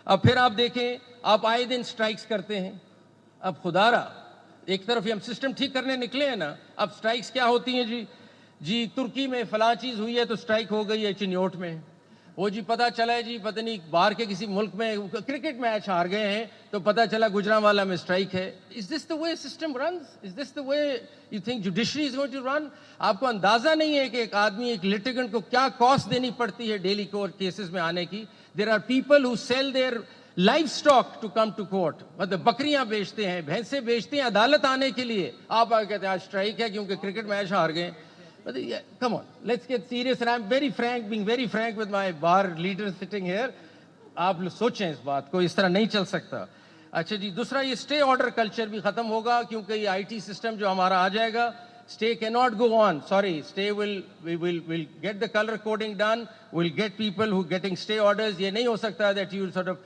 اب پھر آپ دیکھیں آپ آئے دن سٹرائکس کرتے ہیں. اب خدا را ایک طرف ہم سسٹم ٹھیک کرنے نکلے ہیں نا, اب سٹرائکس کیا ہوتی ہیں جی ترکی میں فلاں چیز ہوئی ہے تو سٹرائک ہو گئی ہے چنیوٹ میں. وہ جی پتہ چلا ہے جی پتہ نہیں باہر کے کسی ملک میں کرکٹ میچ ہار گئے ہیں تو پتہ چلا گجرانوالہ میں سٹرائک ہے. Is this the way system runs? Is this the way you think judiciary is going to run? آپ کو اندازہ نہیں ہے کہ ایک آدمی ایک لٹیگنٹ کو کیا کاسٹ دینی پڑتی ہے ڈیلی کورٹ کیسز میں آنے کی. There are people who sell their livestock to come to court. مطلب بکریاں بیچتے ہیں, بھینسیں بیچتے ہیں عدالت آنے کے لیے. آپ آ کہتے ہیں آج سٹرائک ہے کیونکہ کرکٹ میچ ہار گئے. Come on, let's get serious. And I'm very frank, being very frank with my bar leaders sitting here. آپ سوچیں اس بات کو, اس طرح نہیں چل سکتا. اچھا جی, دوسرا یہ اسٹے آرڈر کلچر بھی ختم ہوگا کیونکہ یہ آئی ٹی سسٹم جو ہمارا آ جائے گا. Stay cannot go on. Sorry, stay will get the color coding done. We'll get people who getting stay orders. یہ نہیں ہو سکتا that you sort of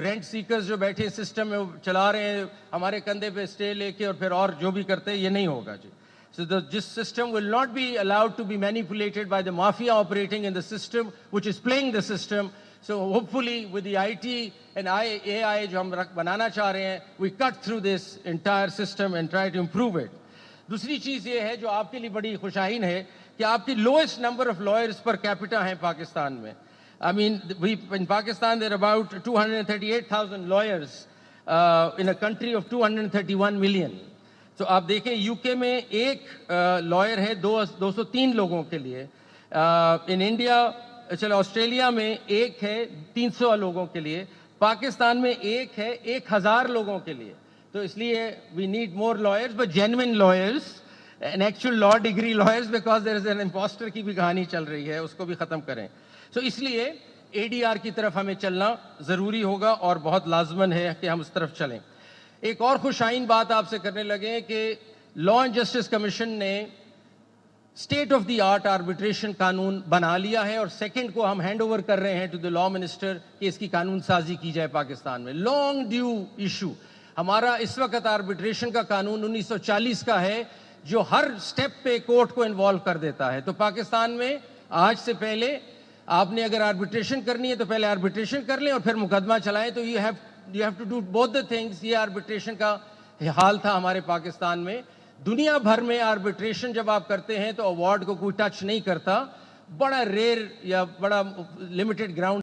rent seekers جو بیٹھے سسٹم میں چلا رہے ہیں ہمارے کندھے پہ اسٹے لے کے اور پھر اور جو بھی کرتے ہیں, یہ نہیں ہوگا جی. So this system will not be allowed to be manipulated by the mafia operating in the system, which is playing the system. So hopefully with the IT and AI جو ہم بنانا چاہ رہے ہیں, we cut through this entire system and try to improve it. دوسری چیز یہ ہے جو آپ کے لیے بڑی خوشائن ہے کہ آپ کی lowest number of lawyers per capita ہیں پاکستان میں. I mean, in Pakistan there are about 238,000 lawyers in a country of 231 million. تو آپ دیکھیں یو کے میں ایک لائر ہے 203 لوگوں کے لیے. ان انڈیا چلو آسٹریلیا میں ایک ہے 300 لوگوں کے لیے. پاکستان میں ایک ہے 1000 لوگوں کے لیے. تو اس لیے we need more lawyers, but genuine lawyers and actual law degree lawyers, because there is an impostor کی بھی کہانی چل رہی ہے, اس کو بھی ختم کریں. سو اس لیے اے ڈی آر کی طرف ہمیں چلنا ضروری ہوگا اور بہت لازمن ہے کہ ہم اس طرف چلیں. ایک اور خوشائن بات آپ سے کرنے لگے کہ لا اینڈ جسٹس کمیشن نے state of the art arbitration قانون بنا لیا ہے اور سیکنڈ کو ہم ہینڈ اوور کر رہے ہیں ٹو دی لا منسٹر کہ اس کی قانون سازی کی جائے پاکستان میں. Long due issue. ہمارا اس وقت آربیٹریشن کا قانون 1940 کا ہے جو ہر سٹیپ پہ کورٹ کو انوالو کر دیتا ہے. تو پاکستان میں آج سے پہلے آپ نے اگر آربیٹریشن کرنی ہے تو پہلے آربیٹریشن کر لیں اور پھر مقدمہ چلائیں. تو you have to do both the things. یہ آربیٹریشن کا حال تھا ہمارے پاکستان میں. دنیا بھر میں آربیٹریشن جب آپ کرتے ہیں تو ایوارڈ کو کوئی ٹچ نہیں کرتا. بڑا ریئر یا بڑا لمیٹڈ گراؤنڈ